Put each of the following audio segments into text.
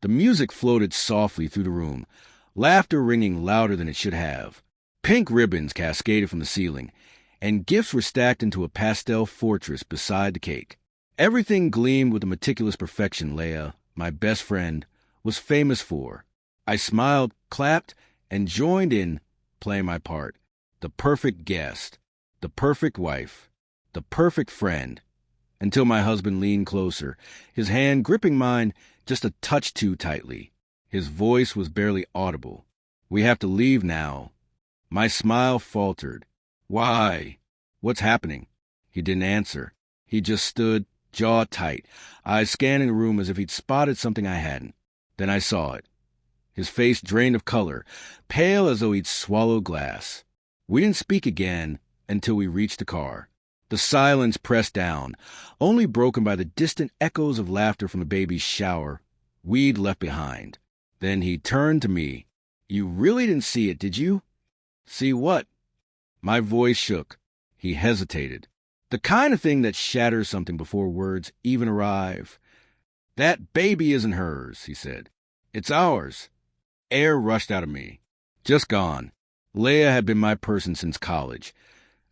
The music floated softly through the room, laughter ringing louder than it should have. Pink ribbons cascaded from the ceiling, and gifts were stacked into a pastel fortress beside the cake. Everything gleamed with the meticulous perfection Leia, my best friend, was famous for. I smiled, clapped, and joined in playing my part. The perfect guest, the perfect wife, the perfect friend, until my husband leaned closer, his hand gripping mine just a touch too tightly. His voice was barely audible. "We have to leave now." My smile faltered. "Why? What's happening?" He didn't answer. He just stood, jaw tight, eyes scanning the room as if he'd spotted something I hadn't. Then I saw it. His face drained of color, pale as though he'd swallowed glass. We didn't speak again until we reached the car. The silence pressed down, only broken by the distant echoes of laughter from the baby's shower we'd left behind. Then he turned to me. "You really didn't see it, did you?" "See what?" My voice shook. He hesitated. The kind of thing that shatters something before words even arrive. "That baby isn't hers," he said. "It's ours." Air rushed out of me. Just gone. Leia had been my person since college.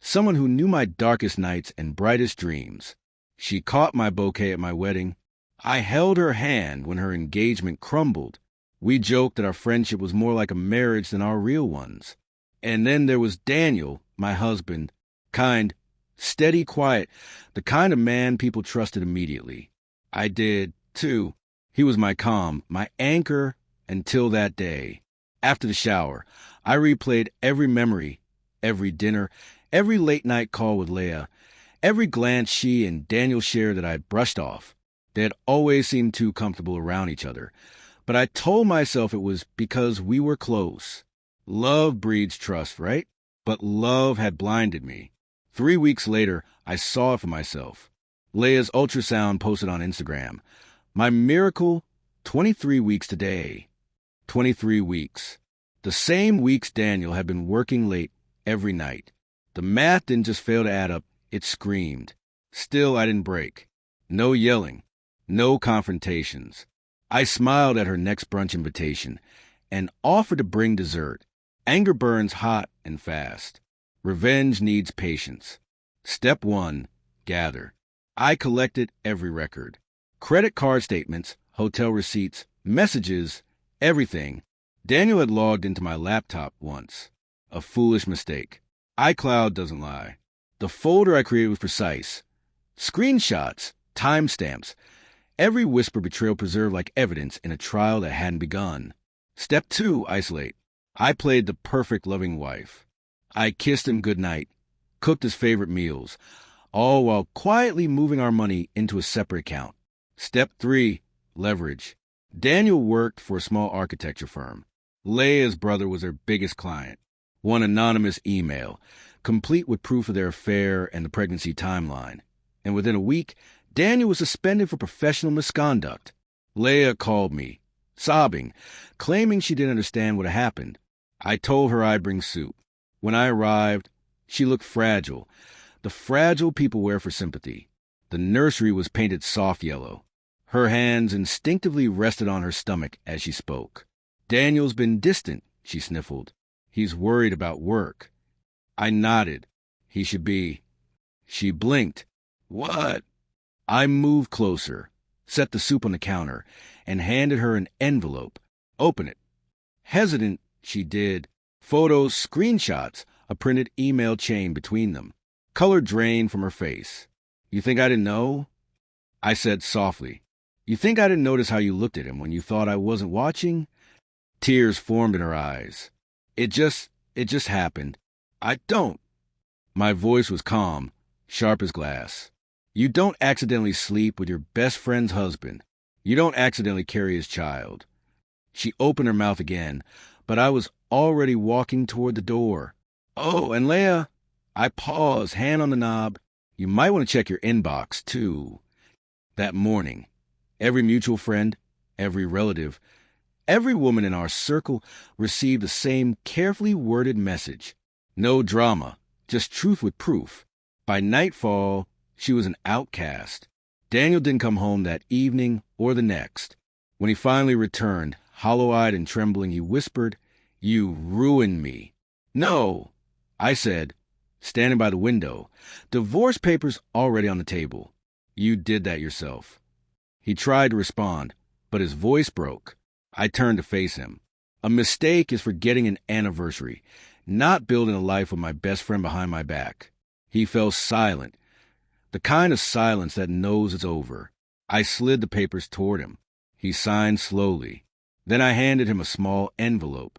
Someone who knew my darkest nights and brightest dreams. She caught my bouquet at my wedding. I held her hand when her engagement crumbled. We joked that our friendship was more like a marriage than our real ones. And then there was Daniel, my husband. Kind, steady, quiet, the kind of man people trusted immediately. I did, too. He was my calm, my anchor until that day. After the shower, I replayed every memory, every dinner, every late-night call with Leia, every glance she and Daniel shared that I brushed off. They had always seemed too comfortable around each other, but I told myself it was because we were close. Love breeds trust, right? But love had blinded me. 3 weeks later, I saw it for myself. Leia's ultrasound posted on Instagram. My miracle, 23 weeks today. 23 weeks. The same weeks Daniel had been working late every night. The math didn't just fail to add up, it screamed. Still, I didn't break. No yelling. No confrontations. I smiled at her next brunch invitation and offered to bring dessert. Anger burns hot and fast. Revenge needs patience. Step 1, gather. I collected every record. Credit card statements, hotel receipts, messages, everything. Daniel had logged into my laptop once. A foolish mistake. iCloud doesn't lie. The folder I created was precise. Screenshots, timestamps, every whisper betrayal preserved like evidence in a trial that hadn't begun. Step 2, isolate. I played the perfect loving wife. I kissed him goodnight, cooked his favorite meals, all while quietly moving our money into a separate account. Step 3, leverage. Daniel worked for a small architecture firm. Leia's brother was their biggest client. One anonymous email, complete with proof of their affair and the pregnancy timeline. And within a week, Daniel was suspended for professional misconduct. Leia called me, sobbing, claiming she didn't understand what had happened. I told her I'd bring soup. When I arrived, she looked fragile, the fragile people wear for sympathy. The nursery was painted soft yellow. Her hands instinctively rested on her stomach as she spoke. "Daniel's been distant," she sniffled. "He's worried about work." I nodded. "He should be." She blinked. "What?" I moved closer, set the soup on the counter, and handed her an envelope. "Open it." Hesitant, she did. Photos, screenshots, a printed email chain between them. Color drained from her face. "You think I didn't know?" I said softly. "You think I didn't notice how you looked at him when you thought I wasn't watching?" Tears formed in her eyes. It just happened. I don't." My voice was calm, sharp as glass. "You don't accidentally sleep with your best friend's husband. You don't accidentally carry his child." She opened her mouth again, but I was already walking toward the door. "Oh, and Leia," I paused, hand on the knob, "you might want to check your inbox, too." That morning, every mutual friend, every relative, every woman in our circle received the same carefully worded message. No drama, just truth with proof. By nightfall, she was an outcast. Daniel didn't come home that evening or the next. When he finally returned, hollow-eyed and trembling, he whispered, "You ruined me." "No," I said, standing by the window, "divorce papers already on the table. You did that yourself." He tried to respond, but his voice broke. I turned to face him. A mistake is forgetting an anniversary, not building a life with my best friend behind my back. He fell silent, the kind of silence that knows it's over. I slid the papers toward him. He signed slowly. Then I handed him a small envelope.